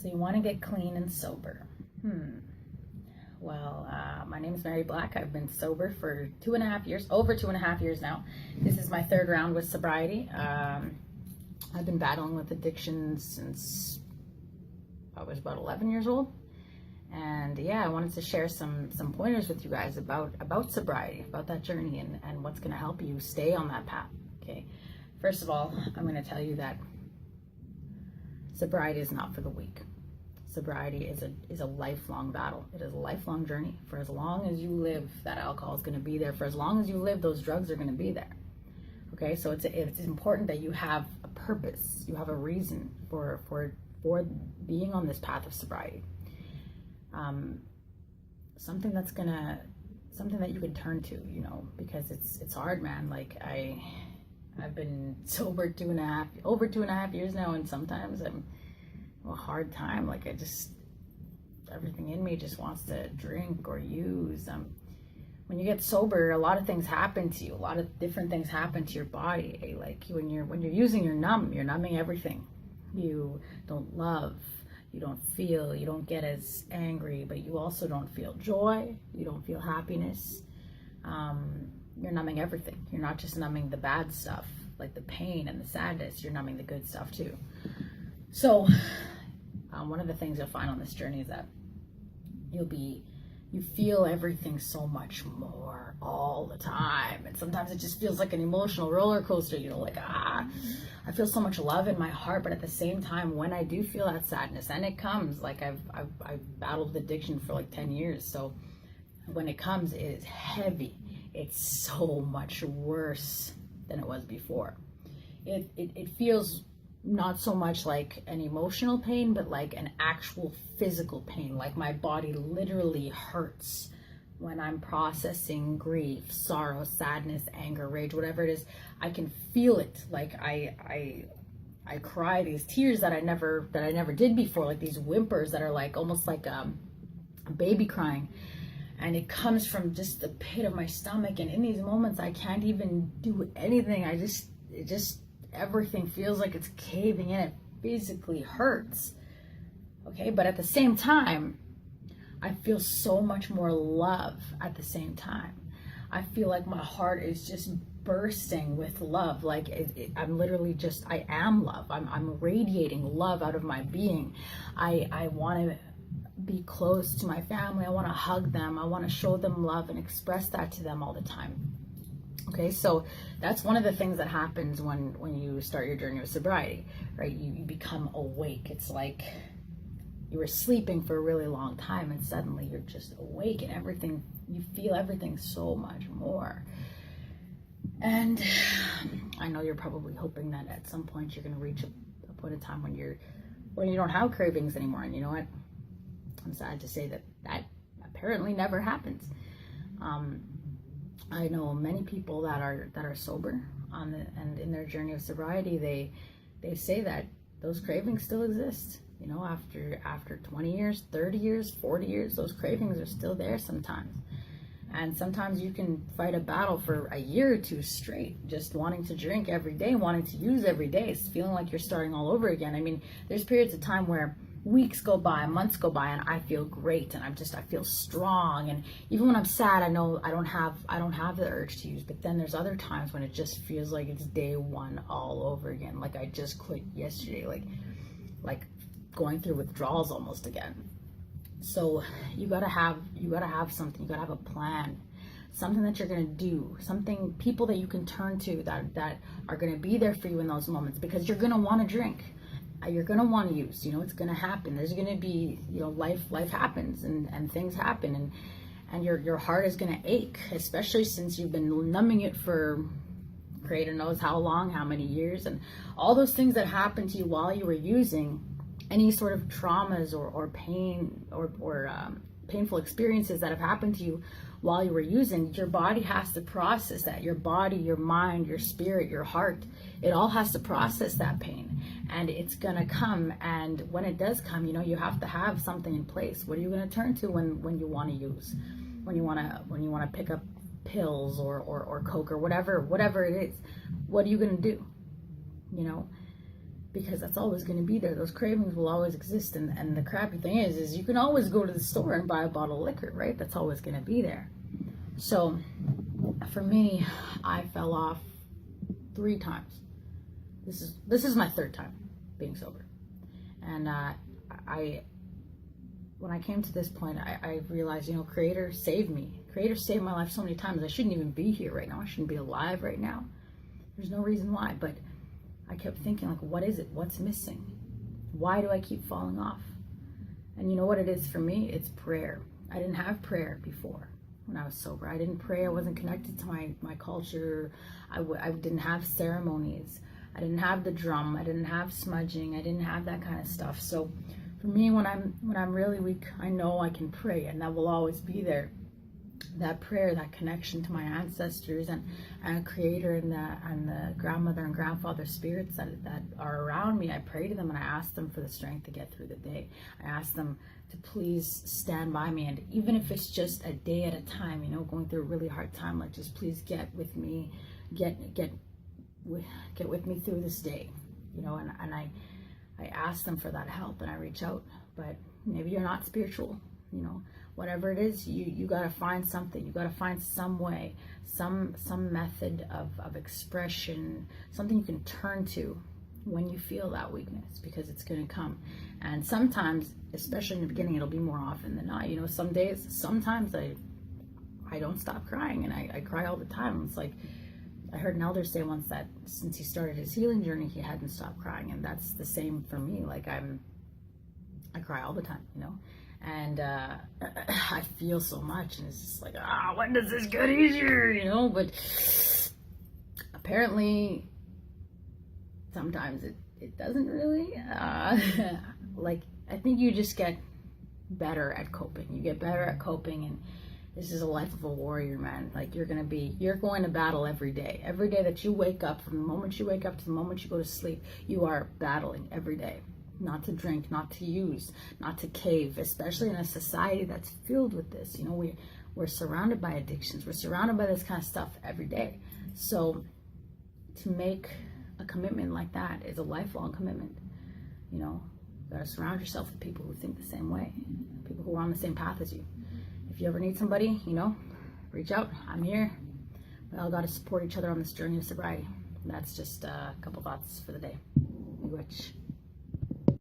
So you want to get clean and sober. Well, my name is Mary Black. I've been sober for 2.5 years, over 2.5 years now. This is my third round with sobriety. I've been battling with addiction since I was about 11 years old. And yeah, I wanted to share some pointers with you guys about sobriety, about that journey, and what's going to help you stay on that path. Okay. First of all, I'm going to tell you that sobriety is not for the weak. Sobriety is a lifelong battle. It is a lifelong journey. For as long as you live, that alcohol is going to be there. For as long as you live, those drugs are going to be there. Okay, so it's important that you have a purpose. You have a reason for being on this path of sobriety. Something that you can turn to, because it's hard, man. Like I've been sober over 2.5 years now, and sometimes I'm a hard time. Like everything in me just wants to drink or use. When you get sober, a lot of things happen to you. A lot of different things happen to your body. Like when you're using, you're numb. You're numbing everything. You don't love. You don't feel. You don't get as angry, but you also don't feel joy. You don't feel happiness. You're numbing everything. You're not just numbing the bad stuff, like the pain and the sadness. You're numbing the good stuff too. So one of the things you'll find on this journey is that you feel everything so much more all the time. And sometimes it just feels like an emotional roller coaster, I feel so much love in my heart, but at the same time, when I do feel that sadness, and it comes, like I've battled addiction for like 10 years. So when it comes, it is heavy. It's so much worse than it was before. It feels not so much like an emotional pain, but like an actual physical pain. Like my body literally hurts when I'm processing grief, sorrow, sadness, anger, rage, whatever it is. I can feel it. Like I cry these tears that I never did before, like these whimpers that are like almost like a baby crying. And it comes from just the pit of my stomach. And in these moments, I can't even do anything. Everything feels like it's caving in. It physically hurts. Okay, but at the same time, I feel so much more love at the same time. I feel like my heart is just bursting with love. Like I'm literally I am love. I'm radiating love out of my being. I want to be close to my family. I want to hug them. I want to show them love and express that to them all the time. Okay, so that's one of the things that happens when you start your journey with sobriety, right? You become awake. It's like you were sleeping for a really long time and suddenly you're just awake, and you feel everything so much more. And I know you're probably hoping that at some point you're going to reach a point in time when you don't have cravings anymore. And you know what? I'm sad to say that apparently never happens. I know many people that are sober and in their journey of sobriety, they say that those cravings still exist. After 20 years, 30 years, 40 years, those cravings are still there sometimes. And sometimes you can fight a battle for a year or two straight, just wanting to drink every day, wanting to use every day, feeling like you're starting all over again. I mean, there's periods of time where weeks go by, months go by, and I feel great, and I feel strong. And even when I'm sad, I know I don't have the urge to use. But then there's other times when it just feels like it's day one all over again. Like I just quit yesterday, like going through withdrawals almost again. So you gotta have something. You gotta have a plan, something that you're gonna do, people that you can turn to that are gonna be there for you in those moments, because you're gonna want to drink. You're going to want to use, it's going to happen. There's going to be, life happens and things happen, and your heart is going to ache, especially since you've been numbing it for creator knows how long, how many years, and all those things that happened to you while you were using, any sort of traumas or pain or painful experiences that have happened to you while you were using, your body has to process that. Your body, your mind, your spirit, your heart, it all has to process that pain, and it's gonna come. And when it does come, you have to have something in place. What are you gonna turn to when you want to use, when you want to pick up pills or coke or whatever it is? What are you gonna do? because that's always going to be there. Those cravings will always exist. And the crappy thing is you can always go to the store and buy a bottle of liquor, right? That's always going to be there. So for me, I fell off 3 times. This is my 3rd time being sober. And when I came to this point, I realized, Creator saved me. Creator saved my life so many times. I shouldn't even be here right now. I shouldn't be alive right now. There's no reason why. But I kept thinking, like, what is it? What's missing? Why do I keep falling off? And you know what it is for me? It's prayer. I didn't have prayer before when I was sober. I didn't pray. I wasn't connected to my culture. I didn't have ceremonies. I didn't have the drum. I didn't have smudging. I didn't have that kind of stuff. So for me, when I'm really weak, I know I can pray, and that will always be there. That prayer, that connection to my ancestors and Creator and the grandmother and grandfather spirits that are around me. I pray to them and I ask them for the strength to get through the day. I ask them to please stand by me, and even if it's just a day at a time, going through a really hard time, like, just please get with me, get with me through this day, and I ask them for that help, and I reach out. But maybe you're not spiritual, whatever it is, you got to find something. You got to find some way, some method of expression, something you can turn to when you feel that weakness, because it's going to come. And sometimes, especially in the beginning, it'll be more often than not. Sometimes I don't stop crying, and I cry all the time. It's like, I heard an elder say once that since he started his healing journey, he hadn't stopped crying. And that's the same for me. Like, I cry all the time, and I feel so much, and it's just like, when does this get easier, but apparently sometimes it doesn't really. Like, I think you just get better at coping. You get better at coping, and this is a life of a warrior, man. Like, you're going to battle every day. Every day that you wake up, from the moment you wake up to the moment you go to sleep, you are battling every day. Not to drink, not to use, not to cave, especially in a society that's filled with this. We're surrounded by addictions. We're surrounded by this kind of stuff every day. So to make a commitment like that is a lifelong commitment. You gotta surround yourself with people who think the same way, people who are on the same path as you. If you ever need somebody, reach out. I'm here. We all got to support each other on this journey of sobriety. That's just a couple thoughts for the day. Which